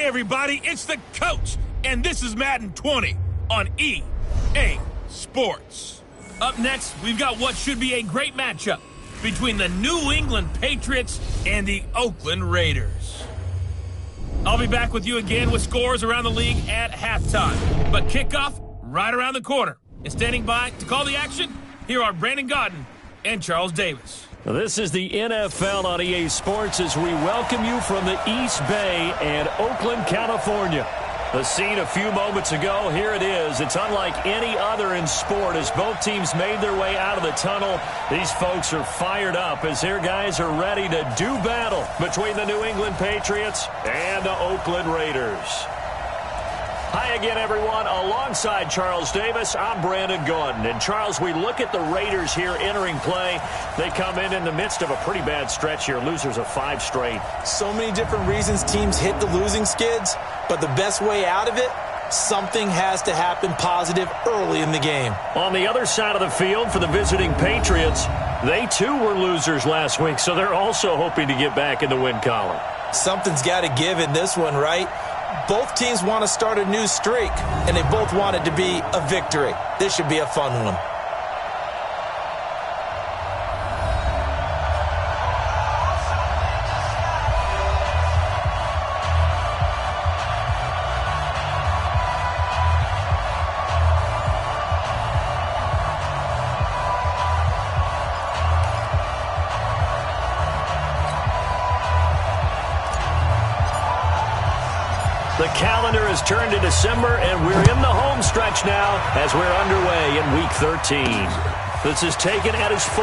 Hey everybody, it's the coach, and this is Madden 20 on EA Sports. Up next, we've got what should be a great matchup between the New England Patriots and the Oakland Raiders. I'll be back with you again with scores around the league at halftime, but kickoff right around the corner. And standing by to call the action, here are Brandon Godden and Charles Davis. This is the NFL on EA Sports as we welcome you from the East Bay and Oakland, California. The scene a few moments ago, here it is. It's unlike any other in sport as both teams made their way out of the tunnel. These folks are fired up as their guys are ready to do battle between the New England Patriots and the Oakland Raiders. Hi again, everyone. Alongside Charles Davis, I'm Brandon Godden. And, Charles, we look at the Raiders here entering play. They come in the midst of a pretty bad stretch here, losers of 5 straight. So many different reasons teams hit the losing skids, but the best way out of it, something has to happen positive early in the game. On the other side of the field for the visiting Patriots, they too were losers last week, so they're also hoping to get back in the win column. Something's got to give in this one, right? Both teams want to start a new streak, and they both want it to be a victory. This should be a fun one. The calendar has turned to December, and we're in the home stretch now as we're underway in Week 13. This is taken at his 4.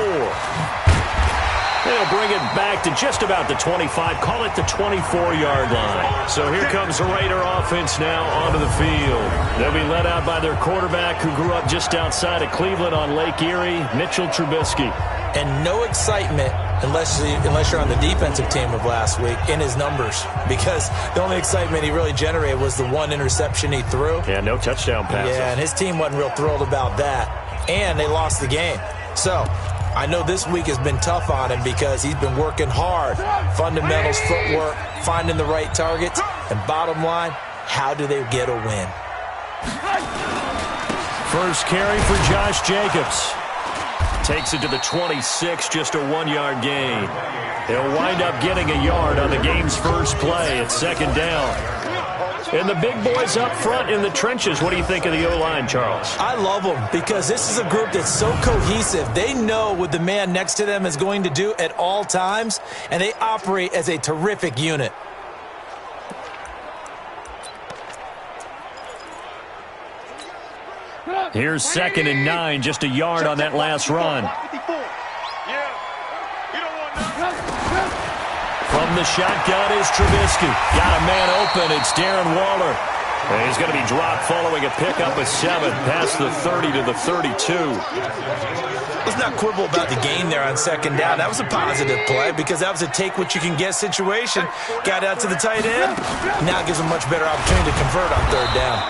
They'll bring it back to just about the 25, call it the 24-yard line. So here comes the Raider offense now onto the field. They'll be led out by their quarterback who grew up just outside of Cleveland on Lake Erie, Mitchell Trubisky. And no excitement unless you're on the defensive team of last week in his numbers, because the only excitement he really generated was the one interception he threw. Yeah, no touchdown passes. Yeah, and his team wasn't real thrilled about that, and they lost the game. So I know this week has been tough on him because he's been working hard. Fundamentals, footwork, finding the right targets, and bottom line, how do they get a win? First carry for Josh Jacobs. Takes it to the 26, just a 1-yard gain. He'll wind up getting a yard on the game's first play at second down. And the big boys up front in the trenches. What do you think of the O-line, Charles? I love them because this is a group that's so cohesive. They know what the man next to them is going to do at all times, and they operate as a terrific unit. Here's 2nd and 9, just a yard on that last run. From the shotgun is Trubisky. Got a man open. It's Darren Waller. And he's going to be dropped following a pickup of 7 past the 30 to the 32. Let's not quibble about the gain there on second down. That was a positive play because that was a take-what-you-can-get situation. Got out to the tight end. Now gives him a much better opportunity to convert on third down.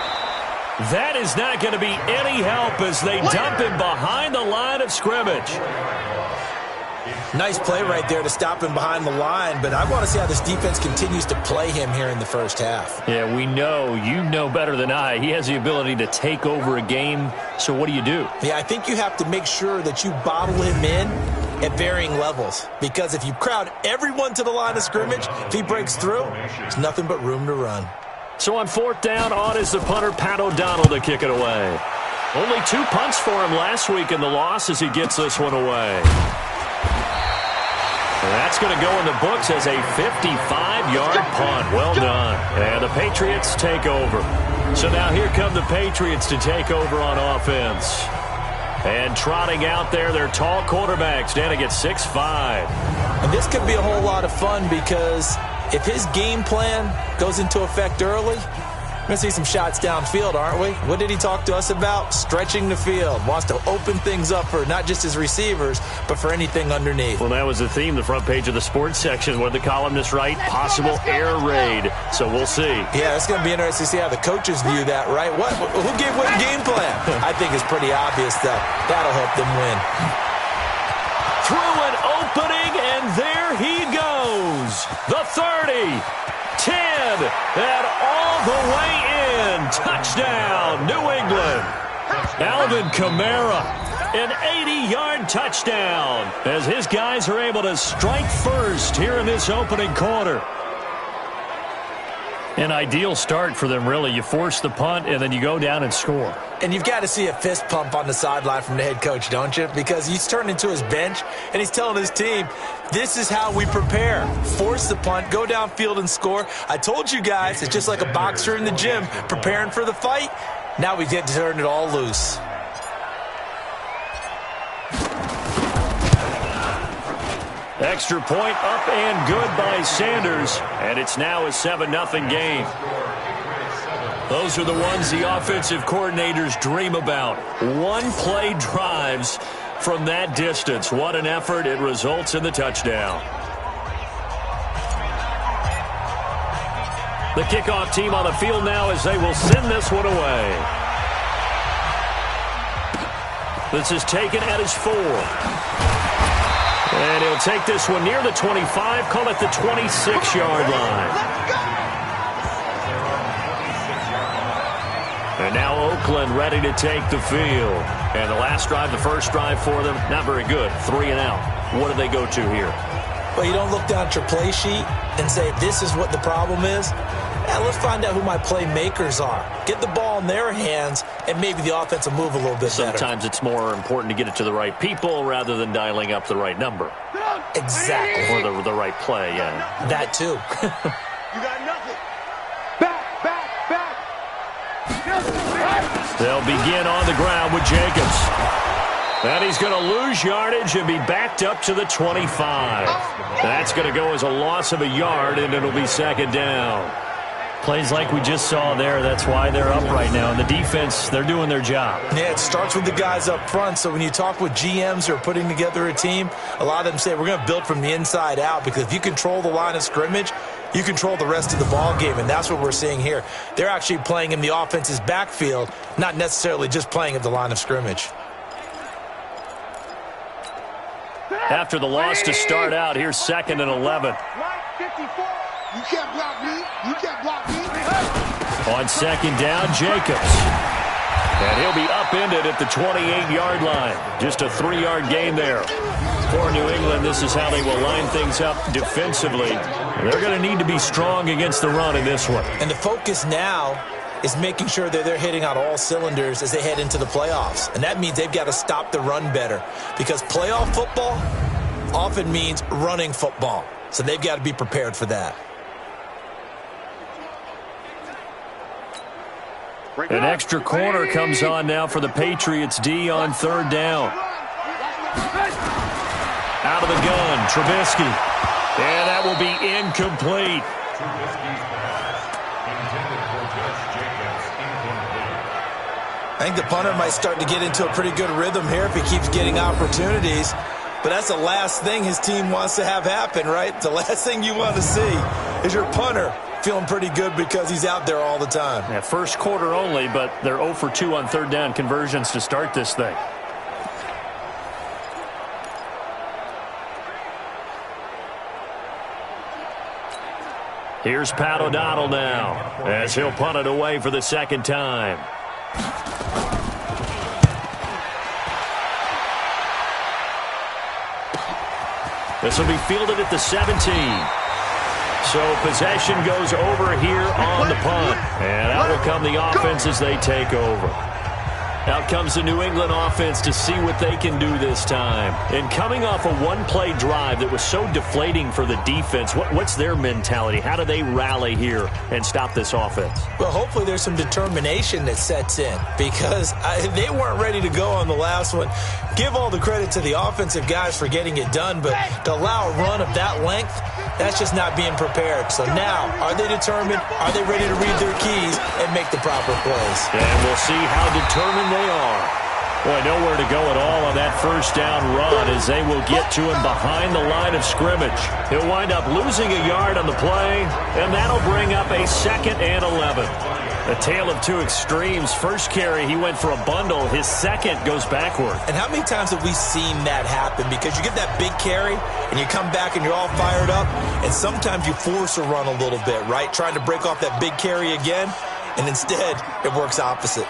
That is not going to be any help as they dump him behind the line of scrimmage. Nice play right there to stop him behind the line, but I want to see how this defense continues to play him here in the first half. Yeah, we know. You know better than I. He has the ability to take over a game, so what do you do? Yeah, I think you have to make sure that you bottle him in at varying levels, because if you crowd everyone to the line of scrimmage, if he breaks through, there's nothing but room to run. So on 4th down, on is the punter, Pat O'Donnell, to kick it away. Only 2 punts for him last week in the loss as he gets this one away. And that's going to go in the books as a 55-yard punt. Well done. And the Patriots take over. So now here come the Patriots to take over on offense. And trotting out there, their tall quarterbacks standing at 6'5". And this could be a whole lot of fun because if his game plan goes into effect early, we're going to see some shots downfield, aren't we? What did he talk to us about? Stretching the field. Wants to open things up for not just his receivers, but for anything underneath. Well, that was the theme, the front page of the sports section, where the columnists write, possible air raid. So we'll see. Yeah, it's going to be interesting to see how the coaches view that, right? Who gave what game plan? I think it's pretty obvious that that'll help them win. Through an opening, and there he goes. The 30. 10, and all the way in. Touchdown, New England. Alvin Kamara, an 80-yard touchdown, as his guys are able to strike first here in this opening quarter. An ideal start for them, really. You force the punt, and then you go down and score. And you've got to see a fist pump on the sideline from the head coach, don't you? Because he's turned into his bench, and he's telling his team, this is how we prepare. Force the punt, go downfield and score. I told you guys, it's just like a boxer in the gym preparing for the fight. Now we get to turn it all loose. Extra point up and good by Sanders, and it's now a 7-0 game. Those are the ones the offensive coordinators dream about. One-play drives from that distance. What an effort. It results in the touchdown. The kickoff team on the field now as they will send this one away. This is taken at his 4. And he'll take this one near the 25, call it the 26-yard line. And now Oakland ready to take the field. And the last drive, the first drive for them, not very good. 3 and out. What do they go to here? Well, you don't look down at your play sheet and say, this is what the problem is. Let's find out who my playmakers are. Get the ball in their hands, and maybe the offense will move a little bit better. Sometimes it's more important to get it to the right people rather than dialing up the right number. Exactly. Or the right play, yeah. That too. You got nothing. Back. They'll begin on the ground with Jacobs. And he's going to lose yardage and be backed up to the 25. That's going to go as a loss of a yard, and it'll be second down. Plays like we just saw there, that's why they're up right now. And the defense, they're doing their job. Yeah, it starts with the guys up front. So when you talk with GMs who are putting together a team, a lot of them say we're going to build from the inside out, because if you control the line of scrimmage, you control the rest of the ball game, and that's what we're seeing here. They're actually playing in the offense's backfield, not necessarily just playing at the line of scrimmage. After the loss to start out, here's 2nd and 11. You can't block me. You can't block me. On second down, Jacobs. And he'll be upended at the 28-yard line. Just a 3-yard gain there. For New England, this is how they will line things up defensively. They're going to need to be strong against the run in this one. And the focus now is making sure that they're hitting on all cylinders as they head into the playoffs. And that means they've got to stop the run better, because playoff football often means running football. So they've got to be prepared for that. An extra corner comes on now for the Patriots D on 3rd down. Out of the gun, Trubisky. And that will be incomplete. I think the punter might start to get into a pretty good rhythm here if he keeps getting opportunities. But that's the last thing his team wants to have happen, right? The last thing you want to see is your punter feeling pretty good because he's out there all the time. Yeah, first quarter only, but they're 0 for 2 on 3rd down conversions to start this thing. Here's Pat O'Donnell now, as he'll punt it away for the 2nd time. This will be fielded at the 17. So possession goes over here on the punt. And out will come the offense as they take over. Out comes the New England offense to see what they can do this time. And coming off a one-play drive that was so deflating for the defense, what's their mentality? How do they rally here and stop this offense? Well, hopefully there's some determination that sets in, because they weren't ready to go on the last one. Give all the credit to the offensive guys for getting it done, but to allow a run of that length, that's just not being prepared. So now, are they determined? Are they ready to read their keys and make the proper plays? And we'll see how determined they are. Boy, nowhere to go at all on that first down run as they will get to him behind the line of scrimmage. He'll wind up losing a yard on the play, and that'll bring up a 2nd and 11. A tale of two extremes. First carry, he went for a bundle. His second goes backward. And how many times have we seen that happen? Because you get that big carry, and you come back and you're all fired up, and sometimes you force a run a little bit, right? Trying to break off that big carry again, and instead it works opposite.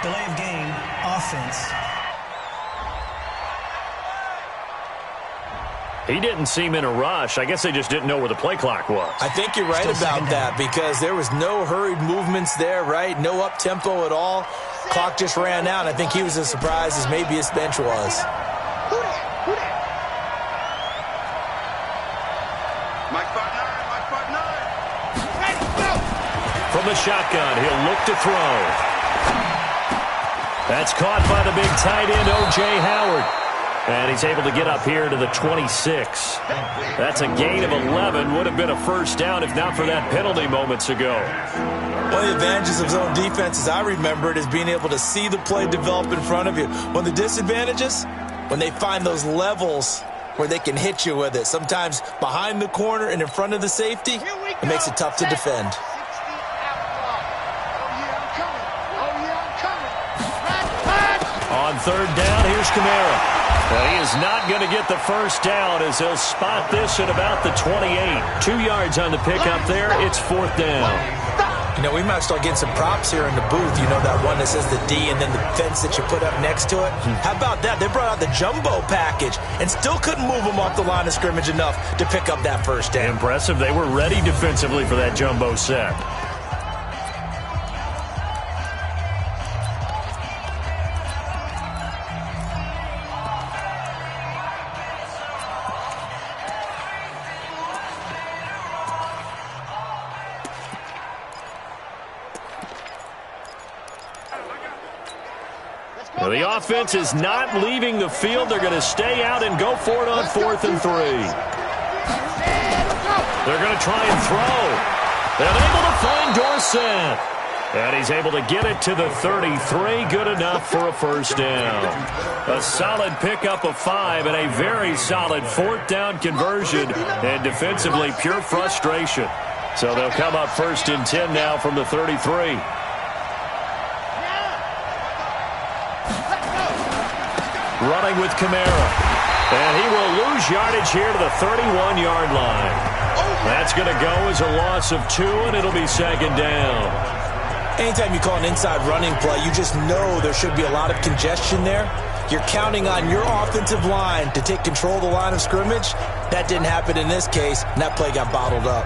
Delay of game, offense. He didn't seem in a rush. I guess they just didn't know where the play clock was. I think you're right about that because there was no hurried movements there, right? No up-tempo at all. Clock just ran out. I think he was as surprised as maybe his bench was. From the shotgun, he'll look to throw. That's caught by the big tight end, O.J. Howard. And he's able to get up here to the 26. That's a gain of 11. Would have been a first down if not for that penalty moments ago. One of the advantages of zone defense, as I remember it, is being able to see the play develop in front of you. One of the disadvantages, when they find those levels where they can hit you with it. Sometimes behind the corner and in front of the safety, it makes it tough to defend. On third down, here's Kamara. He is not going to get the first down as he'll spot this at about the 28. 2 yards on the pickup there. It's fourth down. You know, we might start getting some props here in the booth. You know, that one that says the D and then the fence that you put up next to it. How about that? They brought out the jumbo package and still couldn't move them off the line of scrimmage enough to pick up that first down. Impressive. They were ready defensively for that jumbo set. Well, the offense is not leaving the field. They're going to stay out and go for it on 4th and 3. They're going to try and throw. They're able to find Dorsett. And he's able to get it to the 33. Good enough for a first down. A solid pickup of 5 and a very solid 4th down conversion. And defensively, pure frustration. So they'll come up 1st and 10 now from the 33. Running with Kamara. And he will lose yardage here to the 31-yard line. That's going to go as a loss of 2, and it'll be 2nd down. Anytime you call an inside running play, you just know there should be a lot of congestion there. You're counting on your offensive line to take control of the line of scrimmage. That didn't happen in this case, and that play got bottled up.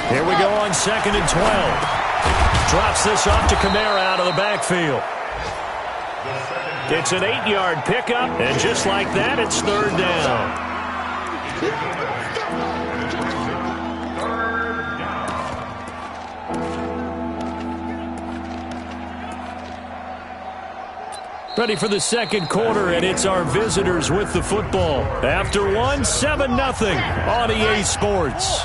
Here we go on 2nd and 12. Drops this off to Kamara out of the backfield. It's an 8-yard pickup, and just like that, it's 3rd down. Ready for the second quarter, and it's our visitors with the football. After one, 7-0 on EA Sports.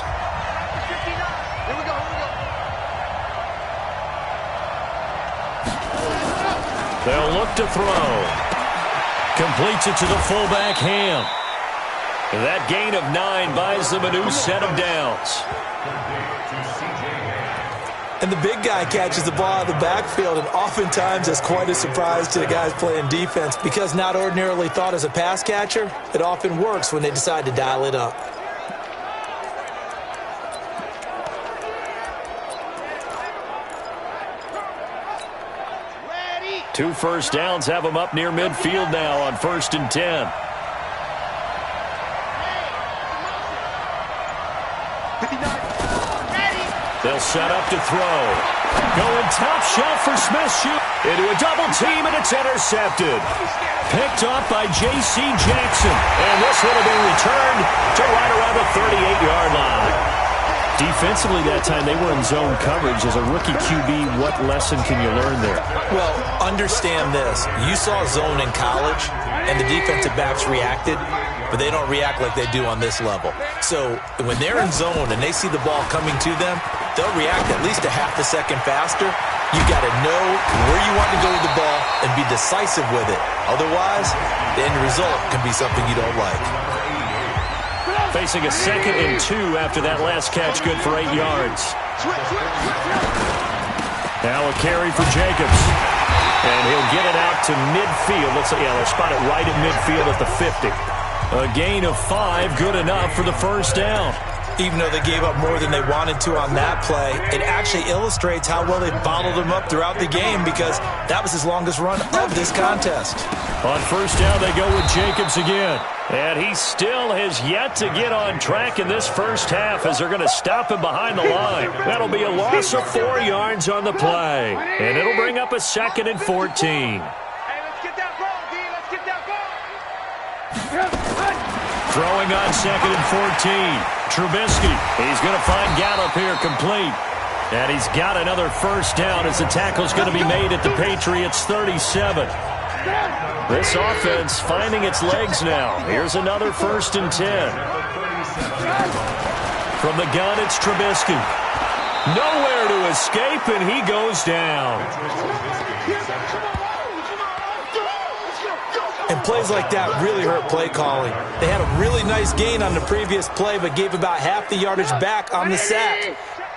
They'll look to throw. Completes it to the fullback, Ham. That gain of 9 buys them a new set of downs. And the big guy catches the ball out of the backfield, and oftentimes that's quite a surprise to the guys playing defense because not ordinarily thought as a pass catcher, it often works when they decide to dial it up. Two first downs have them up near midfield now on 1st and 10. They'll set up to throw. Going top shelf for Smith. Shoot into a double team, and it's intercepted. Picked up by J.C. Jackson. And this one will be returned to right around the 38-yard line. Defensively that time, they were in zone coverage. As a rookie QB, what lesson can you learn there? Well, understand this. You saw zone in college, and the defensive backs reacted, but they don't react like they do on this level. So when they're in zone and they see the ball coming to them, they'll react at least a half a second faster. You got to know where you want to go with the ball and be decisive with it. Otherwise, the end result can be something you don't like. Facing a 2nd and 2 after that last catch, good for 8 yards. Now a carry for Jacobs. And he'll get it out to midfield. They'll spot it right at midfield at the 50. A gain of 5, good enough for the first down. Even though they gave up more than they wanted to on that play, it actually illustrates how well they bottled him up throughout the game because that was his longest run of this contest. On first down, they go with Jacobs again. And he still has yet to get on track in this first half as they're going to stop him behind the line. That'll be a loss of 4 yards on the play. And it'll bring up a 2nd and 14. Throwing on 2nd and 14. Trubisky. He's going to find Gallup here complete. And he's got another first down as the tackle's going to be made at the Patriots' 37. This offense finding its legs now. Here's another 1st and 10. From the gun, it's Trubisky. Nowhere to escape, and he goes down. And plays like that really hurt play calling. They had a really nice gain on the previous play, but gave about half the yardage back on the sack.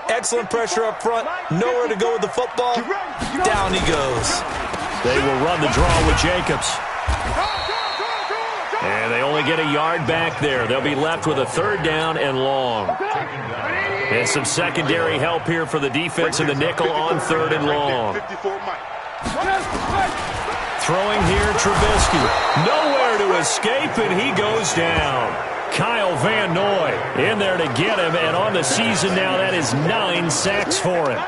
Excellent pressure up front. Nowhere to go with the football. Down he goes. They will run the draw with Jacobs. And they only get a yard back there. They'll be left with a 3rd down and long. And some secondary help here for the defense in the nickel on 3rd and long. Throwing here, Trubisky. Nowhere to escape, and he goes down. Kyle Van Noy in there to get him, and on the season now, that is 9 sacks for him.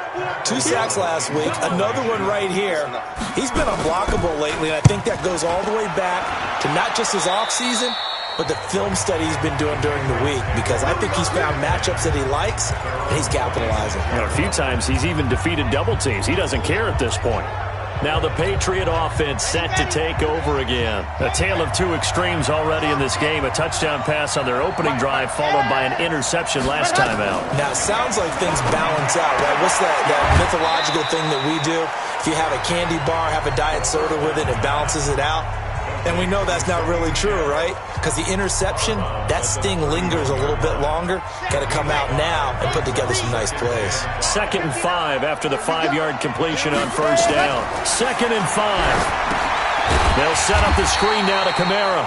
2 sacks last week, another one right here. He's been unblockable lately, and I think that goes all the way back to not just his offseason, but the film study he's been doing during the week, because I think he's found matchups that he likes, and he's capitalizing. A few times he's even defeated double teams. He doesn't care at this point. Now the Patriot offense set to take over again. A tale of 2 extremes already in this game. A touchdown pass on their opening drive followed by an interception last time out. Now it sounds like things balance out, right? What's that mythological thing that we do? If you have a candy bar, have a diet soda with it, it balances it out. And we know that's not really true, right? Because the interception, that sting lingers a little bit longer. Got to come out now and put together some nice plays. 2nd and 5 after the 5-yard completion on first down. 2nd and 5. They'll set up the screen now to Kamara.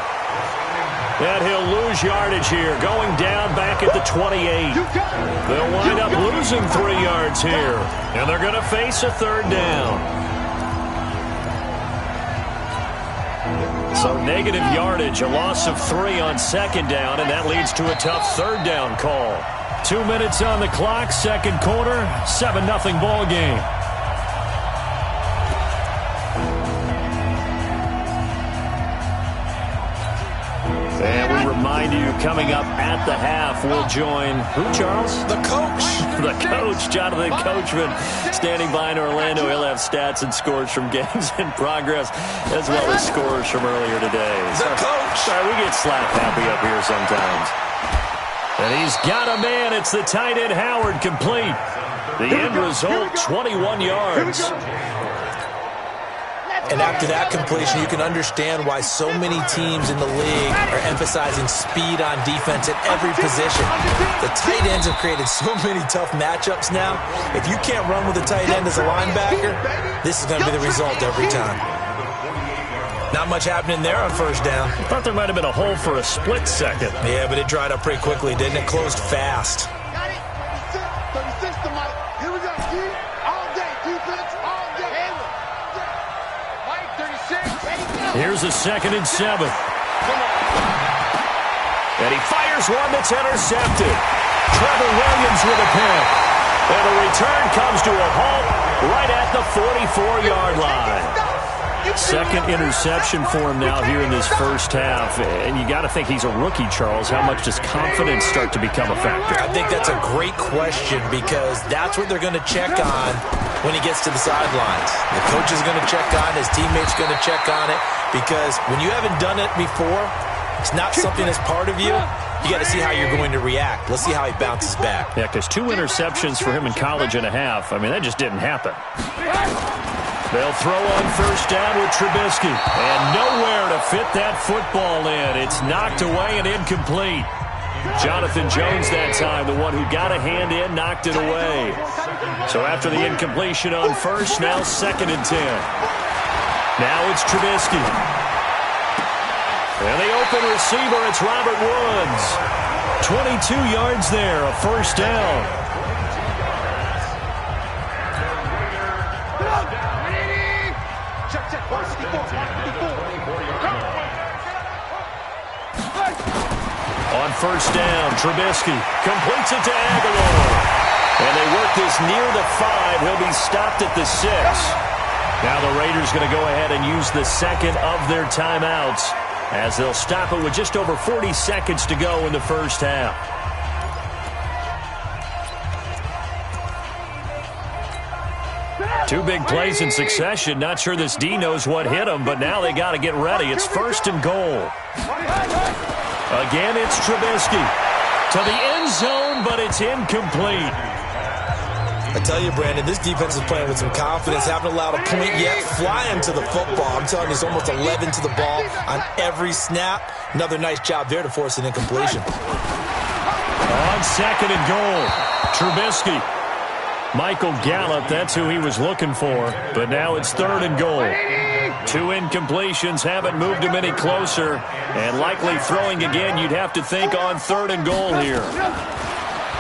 And he'll lose yardage here, going down back at the 28. They'll wind up losing 3 yards here. And they're going to face a 3rd down. So negative yardage, a loss of 3 on 2nd down, and that leads to a tough 3rd down call. 2 minutes on the clock, 2nd quarter, 7-0 ball game. And we remind you, coming up at the half, we'll join who, Charles? The coach. The coach, Jonathan Coachman, standing by in Orlando. He'll have stats and scores from games in progress, as well as scores from earlier today. The coach. Sorry, we get slap happy up here sometimes. And he's got a man. It's the tight end, Howard, complete. The end result, 21 yards. And after that completion, you can understand why so many teams in the league are emphasizing speed on defense at every position. The tight ends have created so many tough matchups now. If you can't run with a tight end as a linebacker, this is going to be the result every time. Not much happening there on first down. I thought there might have been a hole for a split second. Yeah, but it dried up pretty quickly, didn't it? Closed fast. Got it. 36 to Mike. Here we go. All day. Defense. All day. Mike, 36. Here's a 2nd and 7. And he fires one that's intercepted. Trevor Williams with a pick. And the return comes to a halt right at the 44-yard line. Second interception for him now here in this first half. And you got to think he's a rookie, Charles. How much does confidence start to become a factor? I think that's a great question because that's what they're going to check on when he gets to the sidelines. The coach is going to check on it. His teammates going to check on it because when you haven't done it before, it's not something that's part of you. You got to see how you're going to react. Let's see how he bounces back. Yeah, because 2 interceptions for him in college and a half. I mean, that just didn't happen. They'll throw on first down with Trubisky. And nowhere to fit that football in. It's knocked away and incomplete. Jonathan Jones that time, the one who got a hand in, knocked it away. So after the incompletion on first, now 2nd and 10. Now it's Trubisky. And the open receiver, it's Robert Woods. 22 yards there, a first down. On first down, Trubisky completes it to Aguilar. And they work this near the 5. He'll be stopped at the 6. Now the Raiders going to go ahead and use the second of their timeouts as they'll stop it with just over 40 seconds to go in the first half. Two big plays in succession. Not sure this D knows what hit him, but now they got to get ready. It's 1st and goal. Again, it's Trubisky to the end zone, but it's incomplete. I tell you, Brandon, this defense is playing with some confidence. Haven't allowed a point yet. Flying to the football. I'm telling you, it's almost 11 to the ball on every snap. Another nice job there to force an incompletion. On 2nd and goal, Trubisky. Michael Gallup, that's who he was looking for. But now it's 3rd and goal. 2 incompletions haven't moved him any closer. And likely throwing again, you'd have to think on 3rd and goal here.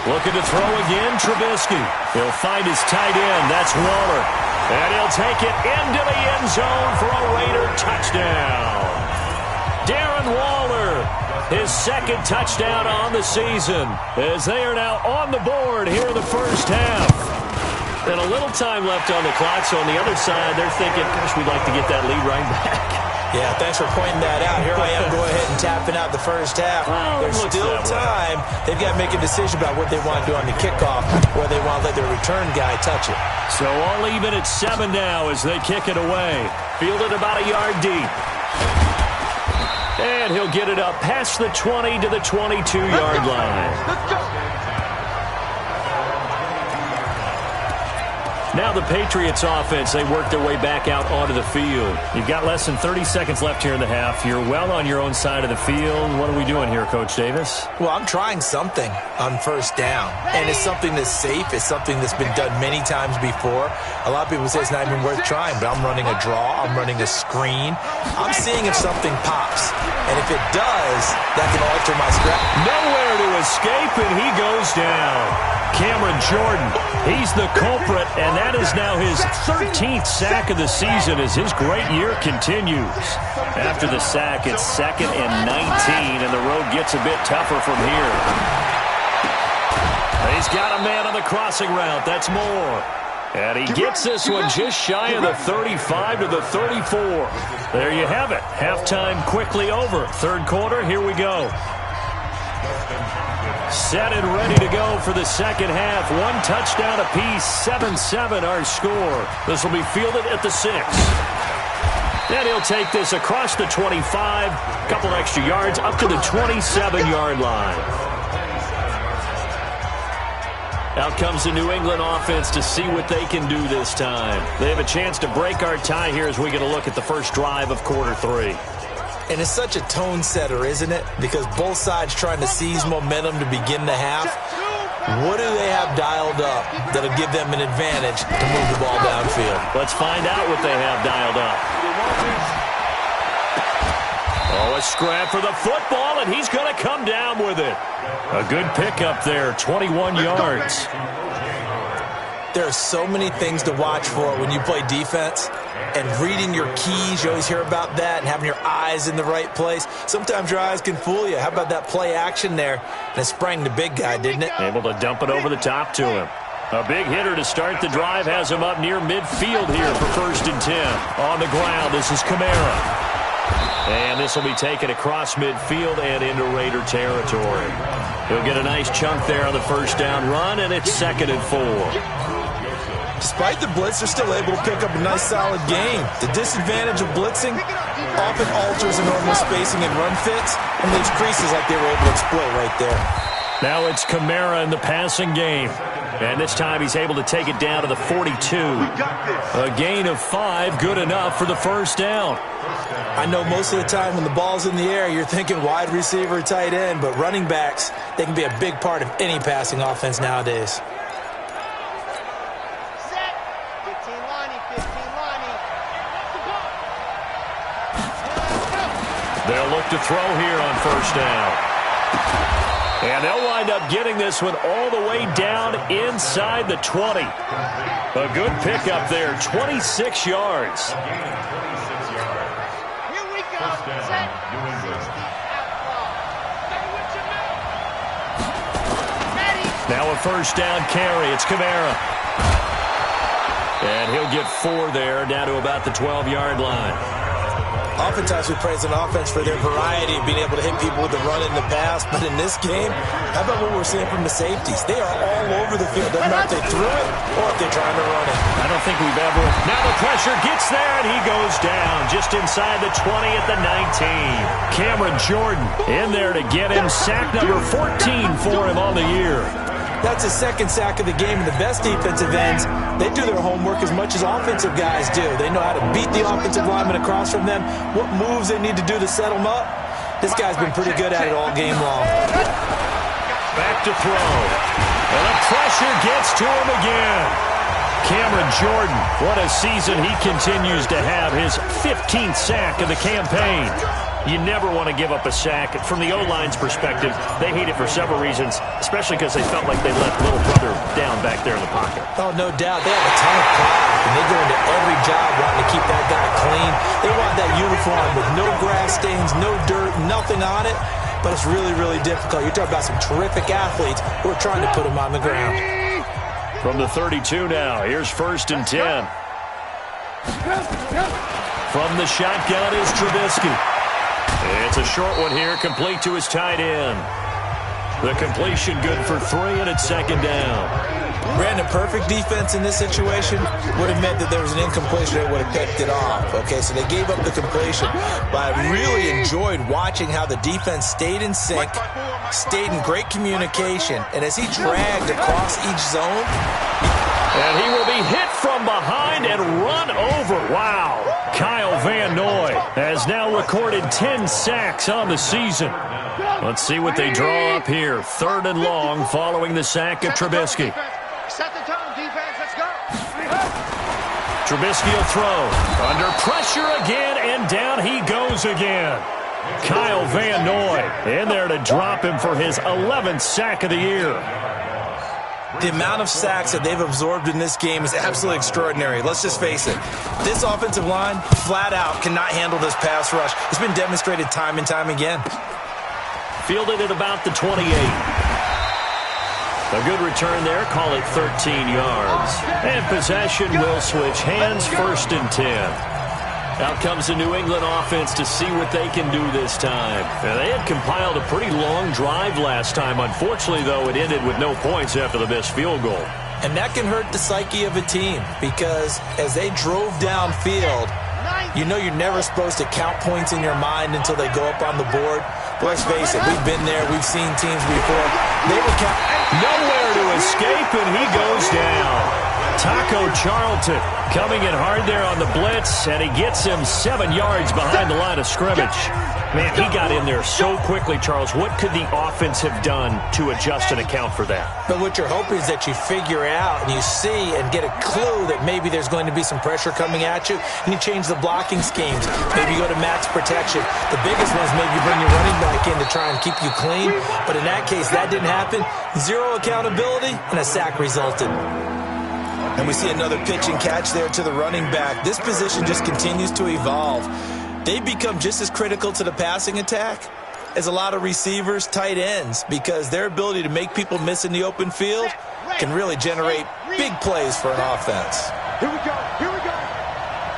Looking to throw again, Trubisky. He'll find his tight end. That's Waller. And he'll take it into the end zone for a Raider touchdown. Darren Waller, his 2nd touchdown on the season, as they are now on the board here in the first half. And a little time left on the clock, so on the other side, they're thinking, gosh, we'd like to get that lead right back. Yeah, thanks for pointing that out. Here I am go ahead and tapping out the first half. Well, there's still time. They've got to make a decision about what they want to do on the kickoff, or they want to let their return guy touch it. So all even at 7 now as they kick it away. Fielded about a yard deep. And he'll get it up past the 20 to the 22-yard line. Let's go. Now the Patriots offense, they work their way back out onto the field. You've got less than 30 seconds left here in the half. You're well on your own side of the field. What are we doing here, Coach Davis? Well, I'm trying something on first down, and it's something that's safe. It's something that's been done many times before. A lot of people say it's not even worth trying, but I'm running a draw. I'm running a screen. I'm seeing if something pops, and if it does, that can alter my strategy. Nowhere to escape, and he goes down. Cameron Jordan, he's the culprit, and that is now his 13th sack of the season as his great year continues. After the sack, it's 2nd and 19, and the road gets a bit tougher from here. He's got a man on the crossing route. That's Moore. And he gets this one just shy of the 35 to the 34. There you have it. Halftime quickly over. 3rd quarter, here we go. Set and ready to go for the second half. 1 touchdown apiece, 7-7 our score. This will be fielded at the 6. Then he'll take this across the 25, couple extra yards up to the 27-yard line. Out comes the New England offense to see what they can do this time. They have a chance to break our tie here as we get a look at the first drive of quarter 3. And it's such a tone setter, isn't it? Because both sides trying to seize momentum to begin the half. What do they have dialed up that'll give them an advantage to move the ball downfield? Let's find out what they have dialed up. Oh, a scrap for the football, and he's going to come down with it. A good pickup there, 21 yards. There are so many things to watch for when you play defense. And reading your keys, you always hear about that, and having your eyes in the right place. Sometimes your eyes can fool you. How about that play action there? And it sprang the big guy, didn't it? Able to dump it over the top to him. A big hitter to start the drive has him up near midfield here for 1st and 10. On the ground, this is Kamara. And this will be taken across midfield and into Raider territory. He'll get a nice chunk there on the 1st down run, and it's 2nd and 4. Despite the blitz, they're still able to pick up a nice solid gain. The disadvantage of blitzing often alters the normal spacing and run fits and leaves creases like they were able to exploit right there. Now it's Kamara in the passing game. And this time he's able to take it down to the 42. A gain of 5, good enough for the 1st down. I know most of the time when the ball's in the air, you're thinking wide receiver, tight end, but running backs, they can be a big part of any passing offense nowadays. Set. 15 Lonnie, 15 Lonnie. They'll look to throw here on 1st down. And they'll wind up getting this one all the way down inside the 20. A good pickup there, 26 yards. Here we go. Set. 60 outlaw. Ready. Now a 1st down carry. It's Kamara. And he'll get 4 there, down to about the 12-yard line. Oftentimes we praise an offense for their variety of being able to hit people with the run in the pass, but in this game, how about what we're seeing from the safeties? They are all over the field. Doesn't matter if they threw it or if they're trying to run it. I don't think we've ever... Now the pressure gets there, and he goes down just inside the 20 at the 19. Cameron Jordan in there to get him sack number 14 for him on the year. That's his 2nd sack of the game, and the best defensive ends, they do their homework as much as offensive guys do. They know how to beat the offensive lineman across from them, what moves they need to do to set them up. This guy's been pretty good at it all game long. Back to throw. And the pressure gets to him again. Cameron Jordan, what a season he continues to have, his 15th sack of the campaign. You never want to give up a sack. From the O-line's perspective, they hate it for several reasons, especially because they felt like they let little brother down back there in the pocket. Oh, no doubt. They have a ton of pride, and they go into every job wanting to keep that guy clean. They want that uniform with no grass stains, no dirt, nothing on it, but it's really, really difficult. You're talking about some terrific athletes who are trying to put him on the ground. From the 32 now, here's 1st and 10. From the shotgun is Trubisky. It's a short one here, complete to his tight end. The completion good for 3, and it's 2nd down. Brandon, perfect defense in this situation would have meant that there was an incompletion. They would have picked it off. Okay, so they gave up the completion. But I really enjoyed watching how the defense stayed in sync, stayed in great communication, and as he dragged across each zone. And he will be hit from behind and run over. Wow. Kyle Van Noy has now recorded 10 sacks on the season. Let's see what they draw up here. 3rd and long following the sack of Trubisky. Set the tone, defense. Let's go. Trubisky will throw. Under pressure again, and down he goes again. Kyle Van Noy in there to drop him for his 11th sack of the year. The amount of sacks that they've absorbed in this game is absolutely extraordinary. Let's just face it. This offensive line, flat out, cannot handle this pass rush. It's been demonstrated time and time again. Fielded at about the 28. A good return there. Call it 13 yards. And possession will switch hands, 1st and 10. Out comes the New England offense to see what they can do this time. Now, they had compiled a pretty long drive last time. Unfortunately, though, it ended with no points after the missed field goal. And that can hurt the psyche of a team because as they drove downfield, you know you're never supposed to count points in your mind until they go up on the board. But let's face it, we've been there. We've seen teams before. They were nowhere to escape, and he goes down. Taco Charlton coming in hard there on the blitz, and he gets him 7 yards behind the line of scrimmage. Man, he got in there so quickly, Charles. What could the offense have done to adjust and account for that? But what you're hoping is that you figure out and you see and get a clue that maybe there's going to be some pressure coming at you, and you change the blocking schemes. Maybe you go to max protection. The biggest one is maybe you bring your running back in to try and keep you clean. But in that case, that didn't happen. 0 accountability, and a sack resulted. And we see another pitch and catch there to the running back. This position just continues to evolve. They become just as critical to the passing attack is a lot of receivers, tight ends, because their ability to make people miss in the open field can really generate big plays for an offense. Here we go. Here we go.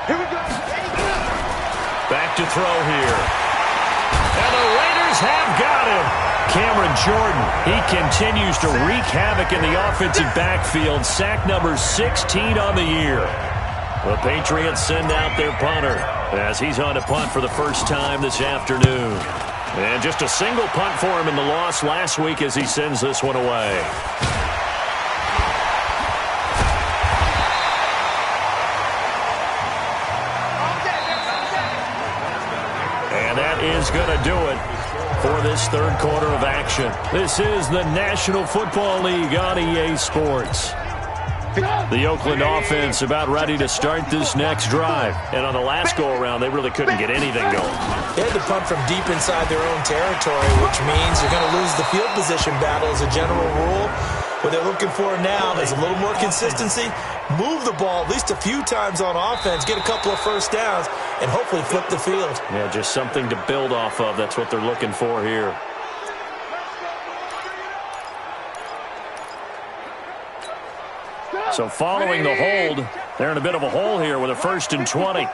Here we go. Back to throw here. And the Raiders have got him. Cameron Jordan, he continues to wreak havoc in the offensive backfield. Sack number 16 on the year. The Patriots send out their punter as he's on to punt for the first time this afternoon. And just a single punt for him in the loss last week as he sends this one away. And that is going to do it for this third quarter of action. This is the National Football League on EA Sports. The Oakland offense about ready to start this next drive. And on the last go-around, they really couldn't get anything going. They had to punt from deep inside their own territory, which means you're going to lose the field position battle as a general rule. What they're looking for now is a little more consistency, move the ball at least a few times on offense, get a couple of first downs, and hopefully flip the field. Yeah, just something to build off of. That's what they're looking for here. So following the hold, they're in a bit of a hole here with a 1st and 20.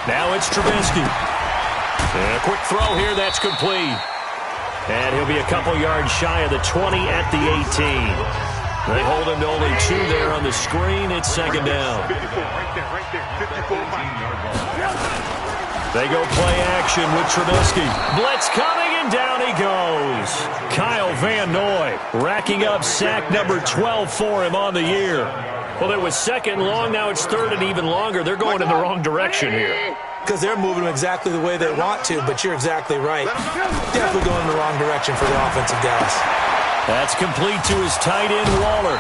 Now it's Trubisky. And a quick throw here, that's complete. And he'll be a couple yards shy of the 20 at the 18. They hold him to only 2 there on the screen. It's 2nd down. They go play action with Trubisky. Blitz coming, and down he goes. Kyle Van Noy racking up sack number 12 for him on the year. Well, it was 2nd long. Now it's 3rd and even longer. They're going in the wrong direction here. Because they're moving exactly the way they want to, but you're exactly right. Definitely going in the wrong direction for the offensive guys. That's complete to his tight end, Waller.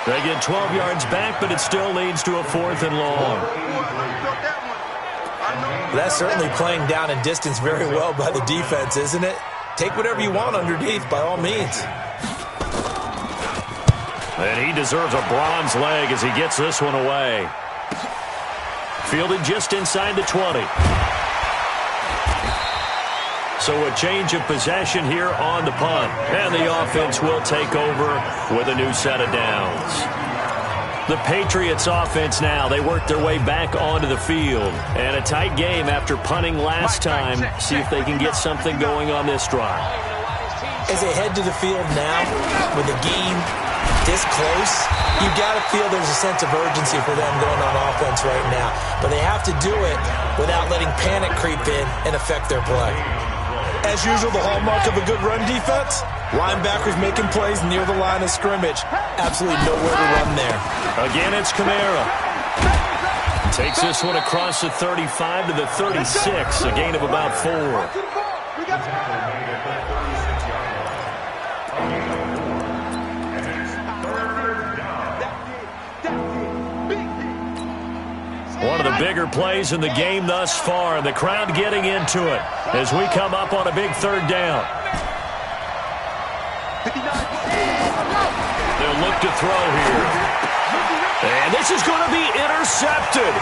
They get 12 yards back, but it still leads to a 4th and long. That's certainly playing down in distance very well by the defense, isn't it? Take whatever you want underneath, by all means. And he deserves a bronze leg as he gets this one away. Fielded just inside the 20. So a change of possession here on the punt. And the offense will take over with a new set of downs. The Patriots offense now, they work their way back onto the field. And a tight game after punting last time. See if they can get something going on this drive. As they head to the field now, with the game this close, you got to feel there's a sense of urgency for them going on offense right now. But they have to do it without letting panic creep in and affect their play. As usual, the hallmark of a good run defense, linebackers making plays near the line of scrimmage. Absolutely nowhere to run there. Again, it's Kamara. Takes this one across the 35 to the 36, a gain of about 4. One of the bigger plays in the game thus far, and the crowd getting into it as we come up on a big 3rd down. They'll look to throw here. And this is going to be intercepted.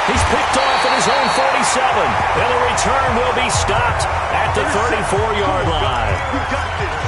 He's picked off at his own 47, and the return will be stopped at the 34-yard line.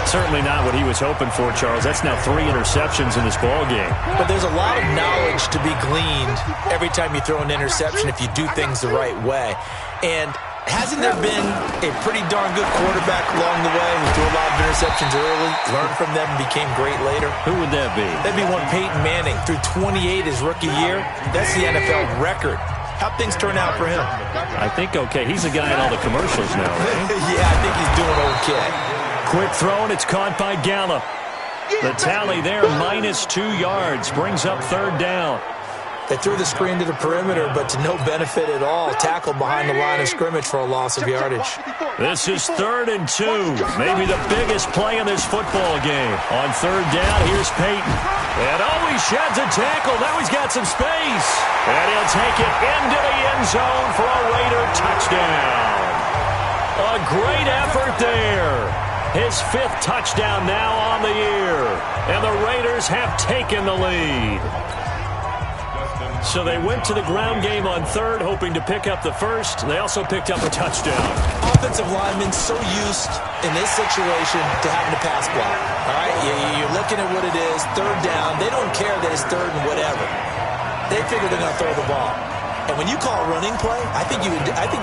Certainly not what he was hoping for, Charles. That's now 3 interceptions in this ball game. But there's a lot of knowledge to be gleaned every time you throw an interception if you do things the right way. And hasn't there been a pretty darn good quarterback along the way who threw a lot of interceptions early, learned from them, and became great later? Who would that be? That'd be one Peyton Manning. Threw 28 his rookie year. That's the NFL record. How'd things turn out for him? I think okay. He's a guy in all the commercials now, right? Yeah, I think he's doing okay. Quick throw, and it's caught by Gallup. The tally there, -2 yards, brings up 3rd down. They threw the screen to the perimeter, but to no benefit at all. Tackled behind the line of scrimmage for a loss of yardage. This is 3rd and 2. Maybe the biggest play in this football game. On 3rd down, here's Peyton. And he sheds a tackle. Now he's got some space. And he'll take it into the end zone for a Raider touchdown. A great effort there. His 5th touchdown now on the year. And the Raiders have taken the lead. So they went to the ground game on third, hoping to pick up the first. They also picked up a touchdown. Offensive linemen so used in this situation to having to pass block. All right, you're looking at what it is, third down. They don't care that it's third and whatever. They figure they're going to throw the ball. And when you call a running play, I think you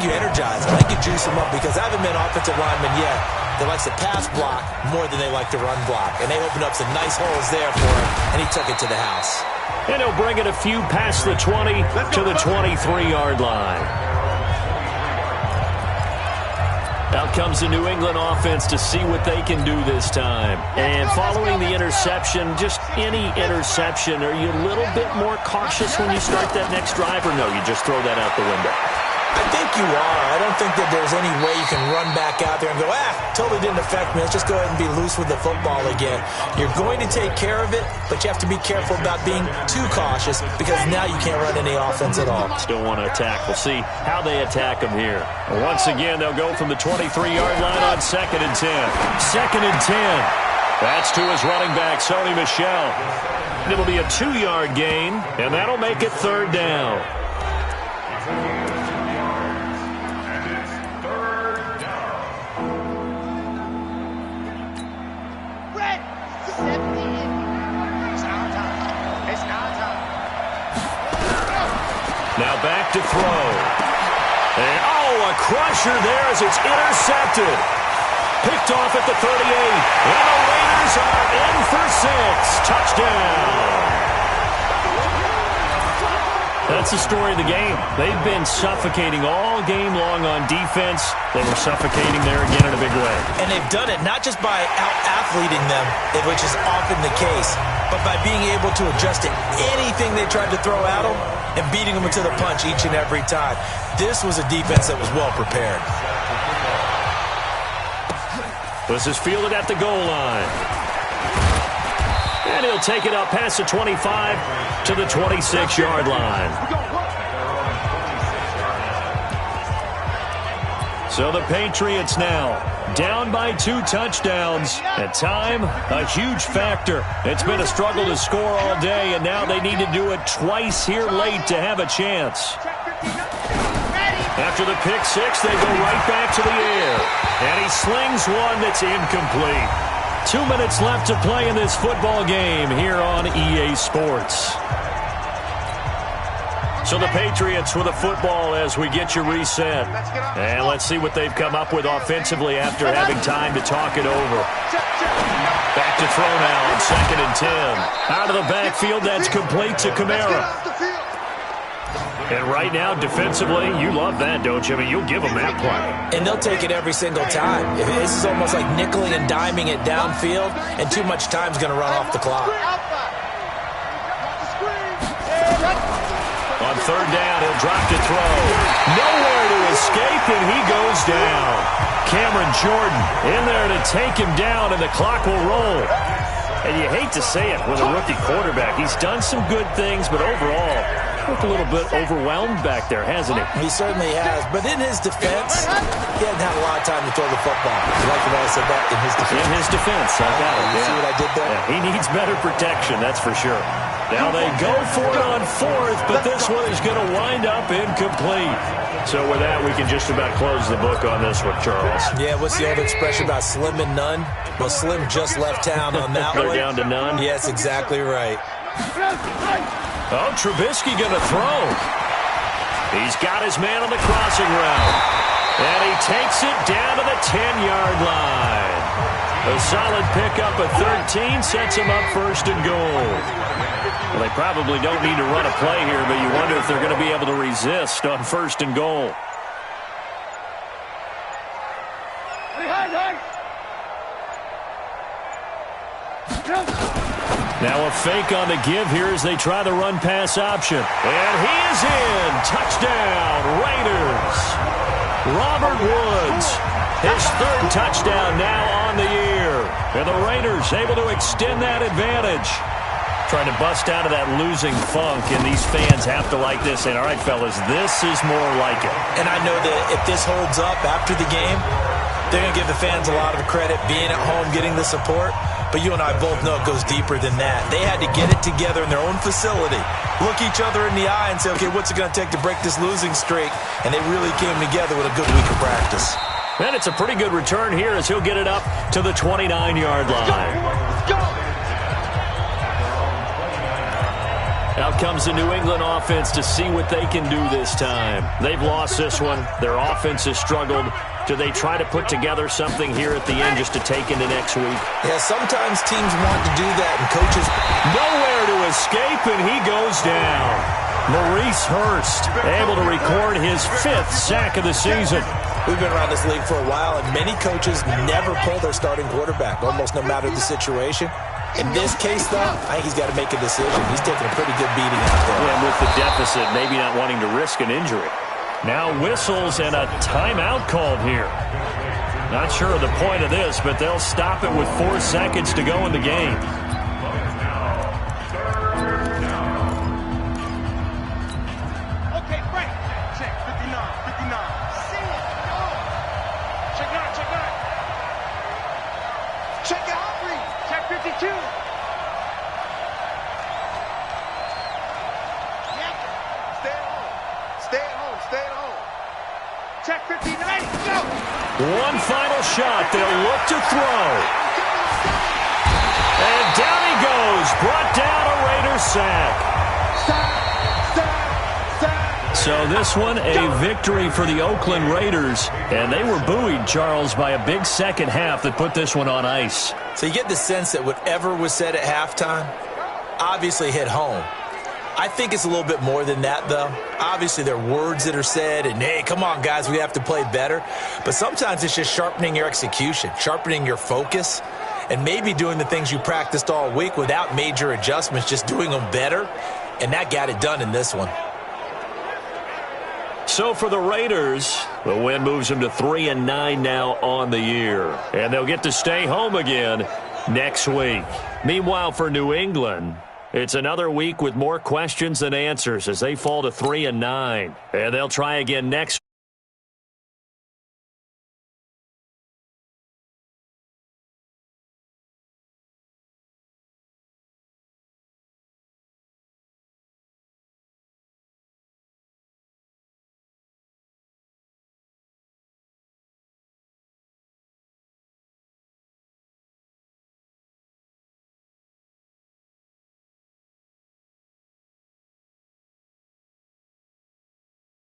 energize them. I think you juice them up because I haven't met an offensive lineman yet that likes to pass block more than they like to run block. And they opened up some nice holes there for him, and he took it to the house. And he'll bring it a few past the 20 to the 23-yard line. Out comes the New England offense to see what they can do this time. And following the interception, just any interception, are you a little bit more cautious when you start that next drive, or no, you just throw that out the window? I think you are. I don't think that there's any way you can run back out there and go, totally didn't affect me. Let's just go ahead and be loose with the football again. You're going to take care of it, but you have to be careful about being too cautious because now you can't run any offense at all. Still want to attack. We'll see how they attack them here. Once again, they'll go from the 23-yard line on 2nd and 10. 2nd and 10. That's to his running back, Sony Michel. It'll be a 2-yard gain, and that'll make it 3rd down. Now back to throw. And, a crusher there as it's intercepted. Picked off at the 38. And the Raiders are in for 6. Touchdown. That's the story of the game. They've been suffocating all game long on defense. They were suffocating there again in a big way. And they've done it not just by out-athleting them, which is often the case, but by being able to adjust to anything they tried to throw at them and beating them to the punch each and every time. This was a defense that was well prepared. This is fielded at the goal line. And he'll take it up past the 25 to the 26-yard line. So the Patriots now down by 2 touchdowns. At time, a huge factor. It's been a struggle to score all day, and now they need to do it twice here late to have a chance. After the pick 6, they go right back to the air. And he slings one that's incomplete. 2 minutes left to play in this football game here on EA Sports. So the Patriots with a football as we get you reset. And let's see what they've come up with offensively after having time to talk it over. Back to throw now on 2nd and 10. Out of the backfield, that's complete to Kamara. And right now, defensively, you love that, don't you? I mean, you'll give them that play. And they'll take it every single time. This is almost like nickeling and diming it downfield, and too much time's going to run off the clock. On 3rd down, he'll drop to throw. Nowhere to escape, and he goes down. Cameron Jordan in there to take him down, and the clock will roll. And you hate to say it with a rookie quarterback. He's done some good things, but overall, looked a little bit overwhelmed back there, hasn't he? He certainly has. But in his defense, he hasn't had a lot of time to throw the football. You like the way I said that? In his defense. In his defense. I got it. You see what I did there? Yeah, he needs better protection, that's for sure. Now they go for it on 4th, but this one is going to wind up incomplete. So with that, we can just about close the book on this one, Charles. Yeah, what's the old expression about slim and none? Well, Slim just left town on that one. They're down to none? Yes, exactly right. Oh, Trubisky going to throw. He's got his man on the crossing route. And he takes it down to the 10-yard line. A solid pickup at 13 sets him up 1st and goal. Well, they probably don't need to run a play here, but you wonder if they're going to be able to resist on 1st and goal. Now a fake on the give here as they try the run-pass option. And he is in. Touchdown, Raiders. Robert Woods, his 3rd touchdown now on the year. And the Raiders able to extend that advantage. Trying to bust out of that losing funk, and these fans have to like this. And all right, fellas, this is more like it. And I know that if this holds up after the game, they're going to give the fans a lot of credit, being at home, getting the support. But you and I both know it goes deeper than that. They had to get it together in their own facility, look each other in the eye and say, okay, what's it going to take to break this losing streak? And they really came together with a good week of practice. And it's a pretty good return here as he'll get it up to the 29-yard line. Let's go! Out comes the New England offense to see what they can do this time. They've lost this one. Their offense has struggled. Do they try to put together something here at the end just to take into next week? Yeah, sometimes teams want to do that, and coaches... Nowhere to escape, and he goes down. Maurice Hurst able to record his 5th sack of the season. We've been around this league for a while, and many coaches never pull their starting quarterback, almost no matter the situation. In this case, though, I think he's got to make a decision. He's taking a pretty good beating out there. And with the deficit, maybe not wanting to risk an injury. Now whistles and a timeout called here. Not sure of the point of this, but they'll stop it with 4 seconds to go in the game. Okay, break. Check 59, 59. See it. Go. Check 9, check 9. Check it out, Reed. Check 52. Yep. Stay at home. Stay at home. Stay at home. Check 59. Go. One final shot. They'll look to throw. And down he goes. Brought down a Raiders sack. So this one, a victory for the Oakland Raiders. And they were buoyed, Charles, by a big second half that put this one on ice. So you get the sense that whatever was said at halftime obviously hit home. I think it's a little bit more than that, though. Obviously, there are words that are said, and, hey, come on, guys, we have to play better. But sometimes it's just sharpening your execution, sharpening your focus, and maybe doing the things you practiced all week without major adjustments, just doing them better. And that got it done in this one. So for the Raiders, the win moves them to 3-9 now on the year. And they'll get to stay home again next week. Meanwhile, for New England, it's another week with more questions than answers as they fall to 3-9. And they'll try again next